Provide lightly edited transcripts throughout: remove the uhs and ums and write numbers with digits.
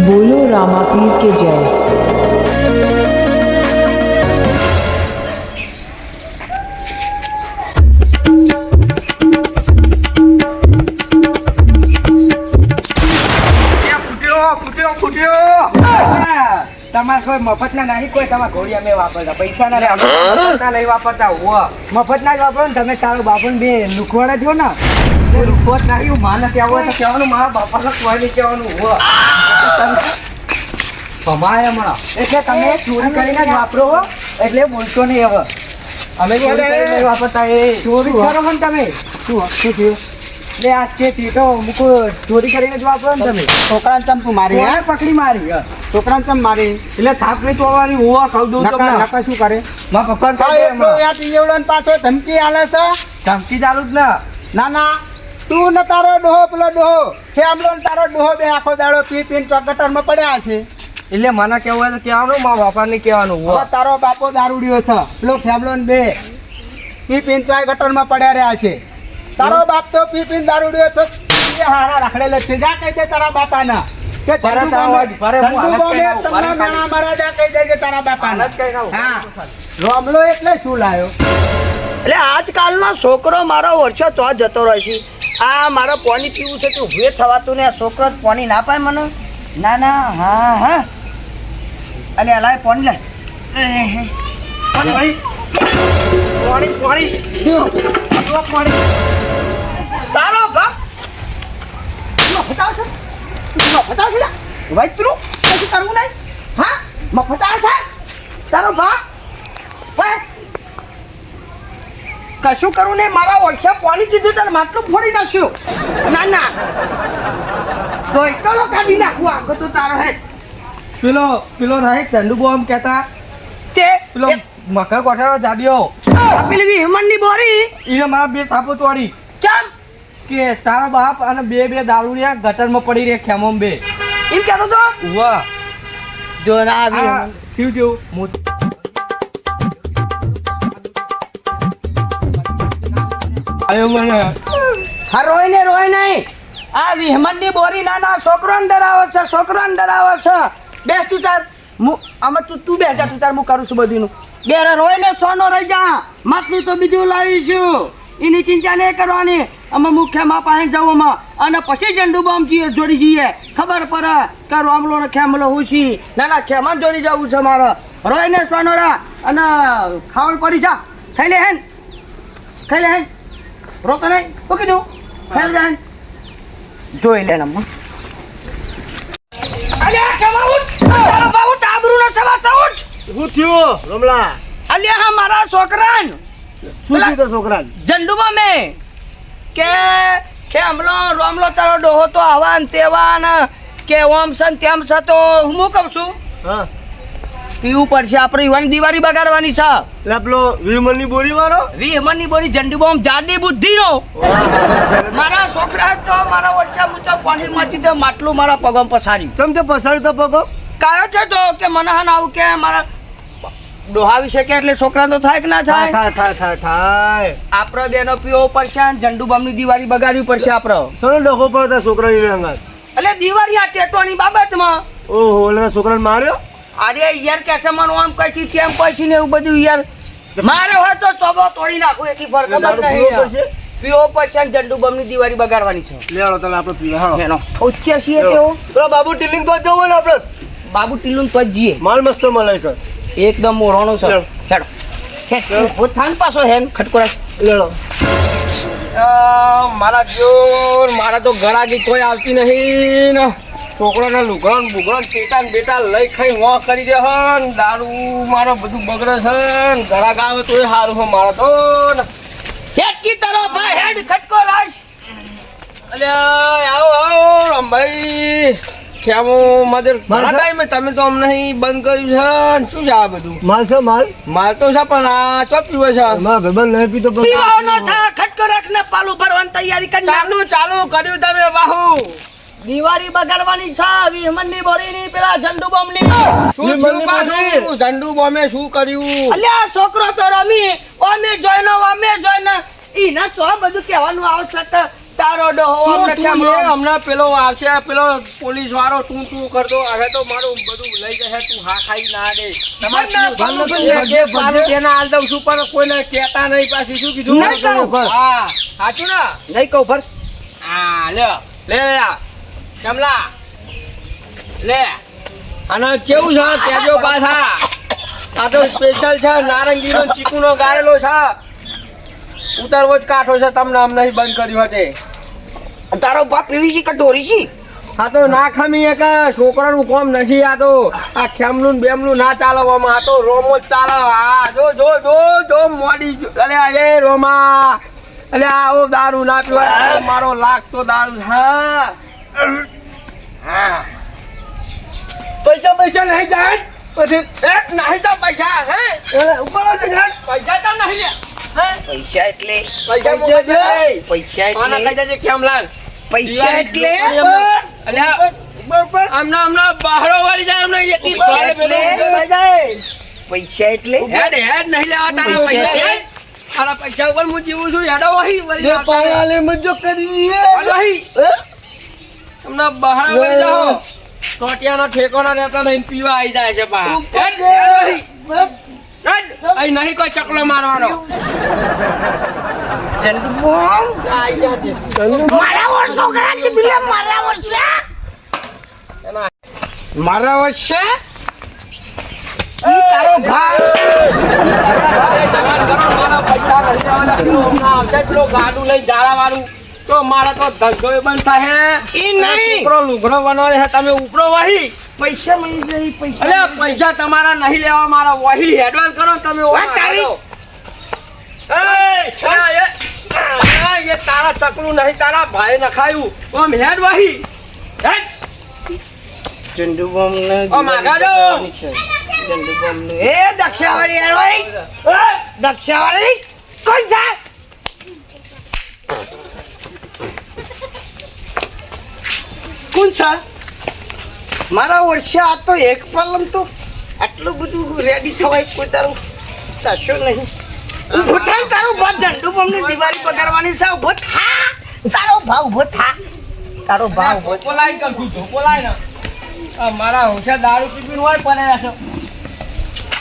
बोलो रामापीर के जय। તમારે કોઈ મફત ના નહીં, કોઈ તમારા ઘોડિયા મેં વાપરતા પૈસા ના નહીં વાપરતા મફત ના જ વાપરો ને. તમે તારો બાપુ બે લુખવાડા છો ને લુખો જ નહીં. માને કહેવું હોય તો કહેવાનું, મારા બાપાને કોઈ નહીં કહેવાનું. ભમાય હમણાં એટલે તમે ચોરી કરીને જ વાપરો હો, એટલે બોલશો નહીં હવે. અમે ચોરી કરીને વાપરતા એ ચોરી કરો ને તમે. શું થયું? એટલે આ તે તો મૂકો ચોરી કરીને જ વાપરો ને તમે. છોકરાને ચંપુ મારી પકડી મારી છોકરાને ચમ મારી એટલે થાપ નહીં તોડવાની. હું કહું દઉં તો નકા શું કરે મારા પપ્પા પાછો ધમકી આલે છે. ધમકી ચાલુ જ ના ના તું ને તારો ડોહો પેલો ડોહો ફેમલો ને તારો ડોહો બે આખો દાડો પી પીને ગટરમાં પડ્યા છે. એટલે મને કેવું હોય તો કહેવાનું, મારા બાપાને કહેવાનું. તારો બાપો દારૂડિયો છે, પેલો ફેમલો ને બે પી પીને ગટરમાં પડ્યા રહ્યા છે. તારો બાપ તો પી પીને દારૂડિયો છે, હારા રાખડેલો છે. જા કહી દે તારા બાપાના કે રોમલો એટલે શું લાયો? એટલે આજકાલનો છોકરો મારો ઓછો તો જતો રહે છે. આ મારો પાણી પીવું છે તું ભે થવાતું ને આ છોકરો જ પાણી ના પાય મને. ના ના હા હા અલે લાય પાણી લાય તારો બાપ વૈતરું કશું કરવું નહીં. હા મફતા છે તારો બાપ કશું કરવું નહીં. મારા વર્ષે પાણી કીધું તને માટલું ફોડી નાખ્યું. ના ના તો એકલો કાઢી નાખવું આગળ તો તારો હે. પેલો રહે ચંદુ બોમ કહેતા તે પેલો મકર કોઠાનો જાડિયો પેલી હેમંતની બોરી એને મારા બે થાપો તોડી. કેમ? કે તારા બાપ અને બે દારૂડિયા ગટરમાં પડી રહ્યા ખેમોમ બે. એમ કહેતો તો વાહ જો ના આવી થયું આયો મને હા રોય નહીં. આ હેમંતની બોરી નાના છોકરોને ડરાવે છે, છોકરોને ડરાવે છે. બેસ તું તાર આમાં તું બે જા, તું તાર હું કરું છું બધીનું. બે રોય ને સોનો રહી જા. માટલું તો બીજું લાવીશું, એની ચિંતા નહીં કરવાની. અમે મુખ્યમાં પાસે જવામાં અને પછી ઝંડુ બોમ્બ જોડી જઈએ. ખબર પડે કે રોમલો ને ખેમલો હું છી. ના ખેમાં જોડી જવું છે મારે. રોય ને સોનોરા અને ખાવાનું કરી જા. ખાઈ લે હેન રોતો નહીં. શું કીધું? ખાઈ લે જોઈ લે નમ્મા. અલ્યા કેવા ઉઠ તારો બાબુ ટાબરું નો સવા સાઉટ. શું થયું રમલા? અલ્યા હા મારા છોકરાન શું થયું તો છોકરાન? ઝંડુમાં મેં કે હમલો રોમલો તારો ડોહો તો આવા ને તેવા ને કે ઓમ સન તેમ છે. તો હું કહું છું હા પીવું પડશે. આપણે ઈવાની દિવાળી બગાડવાની છે. એટલે પેલો વીમલની બોરી વાળો વીમલની બોરી ઝંડુ બોમ્બ જાડી બુદ્ધિનો. મારા છોકરા તો મારા ઓછા મુચા પાણી માંથી તો માટલું મારા પગમ પસાર્યું. ચમ તે પસાડ્યું તો પગો કાયો છે તો કે મને હા આવું કે મારા ડોહા વિશે કે એટલે છોકરા તો થાય કે ના થાય. થાય આપડે બેનો પીવો પડશે, ઝંડુ બોમ્બ ની દિવાળી બગાડવી પડશે. આપડે સનો ડખો પડતા છોકરાની અંગાત. એટલે દિવાળી આ ટેટવાની બાબતમાં ઓહો એટલે છોકરાને માર્યો. અરે યાર કેસે મને આમ કઈ કેમ કઈ ને એવું બધું યાર મારે હોય તો ચોબો તોડી નાખું. એટલી ફરક નહીં. પીવો પડશે ઝંડુ બોમ્બ ની દિવાળી બગાડવાની છે. લેવાનો તમે આપણે પીવા હા બેનો ઓછ્યા છીએ તેઓ. પેલા બાબુ ટીલિંગ તો જવું ને આપણે. બાબુ ટીલું તો જ જઈએ. માલ મસ્ત મલાઈ કર એકદમ મોરણો છે. હેડો હેડ થાન પાછો હેન ખટકોરા લેડો. મારા જોર મારા તો ગળાગી કોઈ આવતી નહીં ને. છોકરાના લુગડો બુગડો ટેટા ને બેટા લઈ ખાઈ વોં કરી દે હન. દારૂ મારો બધું બગડે છે ને ગળા ગાવે તોય સારું છે મારા તો ને. હેડ કી તરો ભાઈ હેડ ખટકો રાજ. અલ્યા આવો રમભાઈ કેમો મધર મારા ટાઈમે તમે તો અમને બંધ કર્યું છે. શું છે આ બધું? માલ છે માલ તો છે પણ આ ચો પીવો છે. મારા ભાઈબંધ નહીં પીતો પીવાનો છે. ખટકો રાખ ને પાલું ભરવાની તૈયારી કરી. ચાલુ કર્યું તમે વાહુ. દિવાળી બગાડવાની છે. વીમનની બોરીની પેલા ઝંડુ બોમ્બ ની. શું થયું પાછું? ઝંડુ બોમ્બે શું કર્યું? અલ્યા છોકરો તો રમી અમે જોઈને ઈના ચો બધું કહેવાનું આવશે. તારો ડોહો તું અમને તું કેમ એ હમણાં પેલો આવશે પેલો પોલીસ વાળો તું કરતો હવે તો મારું બધું લઈ જશે તું હા ખાઈ ના દે તેને હાલ દઉં છું પણ કોઈને કહેતા નહીં પાછી શું કીધું નહીં કહું. હા સાચું ને નહીં કહું ભર હા લે લે લે કમલા લે અને કેવું છે કેજો પાછા આ તો સ્પેશિયલ છે નારંગીનો ચીકુનો ગાળેલો છે ઉતારવો જ કાઠો છે તમને અમને બંધ કર્યું હતી તારો બાપ એવી છે કે ઢોરી છે આ તો ના ખમી એક છોકરાનું કોમ નથી આ તો આ ખેમલું ને બેમલું ના ચાલવામાં આ તો રોમો જ ચાલે આ જો જો જો જો મોડી અલે એ રોમા અલે આવો દારૂ ના પીવાય મારો લાખ તો દારૂ હા હા પૈસા નહીં જાય પછી એક નહીં તો પૈસા હે ઉપર પૈસા તો નહીં લે પૈસા એટલે પૈસા મોકલી દે પૈસા આના કહી દેજે ખેમલાલ પૈસા એટલે આમના બહારો વાળી જાય અમને એક એક પૈસા એટલે હેડ હેડ નહીં લેવા તારા પૈસા હેડ તારા પૈસા ઉપર હું જીવું છું હેડો વહી વળી પાયાલે મજો કરી વહી તમને બહાર વળી જાઓ ટોટિયાનો ઠેકોનો રહેતો નહીં પીવા આવી જાય છે બહાર હેડ વહી હેડ અહીં નહીં કોઈ ચકલો મારવાનો મારા ઓર છોકરા કીધું લે મારા વર્ષે મારા વર્ષે તારો ભાઈ ગાડું લઈ જાળા વાળું તો મારા તો ધંધો બંધ થાય ઈ નહીં ઉપરો લુગડો બનાવે છે તમે ઉપરો વહી પૈસા મળી જાય પૈસા અલે પૈસા તમારા નહીં લેવા મારા વહી એડવાન્સ કરો તમે તારી એ તારા ચકલું નહીં તારા ભાઈ નખાયું ઓમ હેડ વહી હેડ ચંદુ બોમ ને ઓ માગા દો ચંદુ બોમ ને એ દક્ષાવાળી યાર ભાઈ દક્ષાવાળી કોણ છે કોણ છે મારા વર્ષે આ તો એક પલમ તો આટલું બધું રેડી થવાય કોઈ તારું થશો નહીં ઉભો થાય તારું ભાવ ઝંડુ બોમની દિવાળી પગાડવાની છે ઉભો થા તારો ભાવ ઉભો થા તારો ભાવ ઉભો ધોકો લાઈન કરશું ધોકો લાઈન મારા હોશિયાર દારૂ પીપીને હોય પડે છે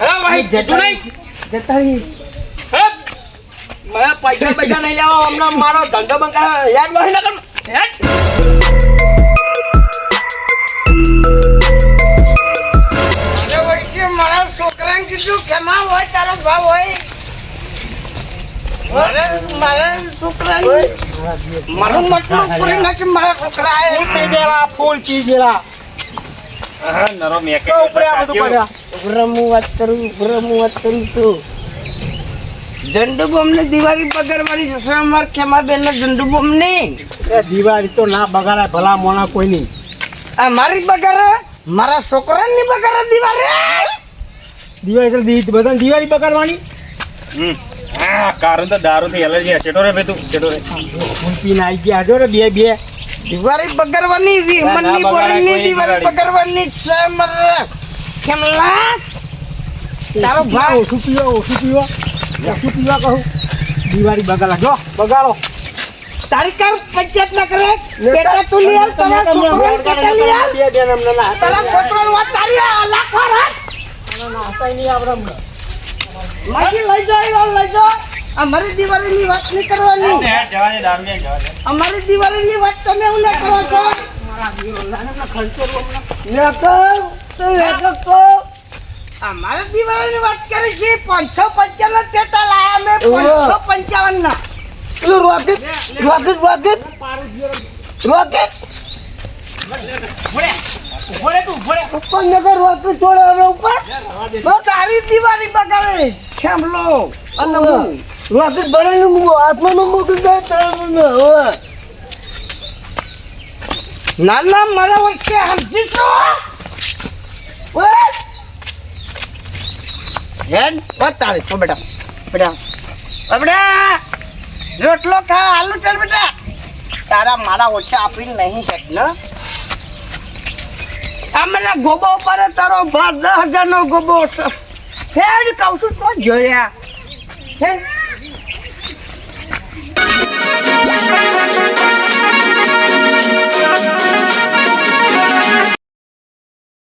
હે ભાઈ જતું નહીં જતા રહી હે મેં પૈસા નહીં લેવા હમણાં મારો ધંધો બંધ કરે યાદ વહી ના કર હેડ મારા છોકરાને કીધું કેમાં હોય તારો ભાવ હોય મારા છોકરાને મારું મતલબ પૂરી નાખી મારા છોકરા ફૂલ ચીજ જેલા વાત કરું તો ઝંડુ બોમ ને દિવાળી પગારવાની છે અમાર ખેમા બેન ને ઝંડુ બોમ ને દિવાળી તો ના બગાડાય ભલા મોણા કોઈ નહીં આ મારી પગાર મારા છોકરાની પગાર દિવાળી દિવાળી બધા દિવાળી બગાડવાની હા કારણ તો દારૂ થી એલર્જી ચેટો રે ભાઈ તું ચેટો રે ફૂલ પીને આવી ગયા જો રે બે દિવાળી પગારવાની વિહમનની બોલની દિવાળી પગારવાની છે મારા ખેમલા તારો ભાવ ઓછું પીવા કહું દિવાળી બગાડા જો બગાડો તારી કામ પંચાયત ના કરે બેટા તું લે તારા છોકરાને કેટલા લે તારા છોકરાને વાત તારી લાખ વાર માજી લઈ જાઓ અમારી દિવાળીની વાત નહીં કરવાની જવા દે દારૂ લઈને જવા દે અમારી દિવાળીની વાત તમે ઉલ્લે કરો છો અમારે દિવાળીની વાત કરી છે 555 ટેટા લાયા મેં 555 ના રોકેટ ઉપર નગર રોકેટ છોડે હવે ઉપર તારી દિવાળી બગાડે ખેમલો અને રોકેટ ભરેલું હાથમાં મૂકી દે નાના મારા વચ્ચે સમજી છો હેડ તારે તો બેટા રોટલો ખા આલુ ચાલ બેટા તારા મારા ઓછા આપી નહીં હેડ ને આ મને ગોબો પર તારો ભાર 10,000 નો ગોબો છે હેડ કહું છું તો જોયા હે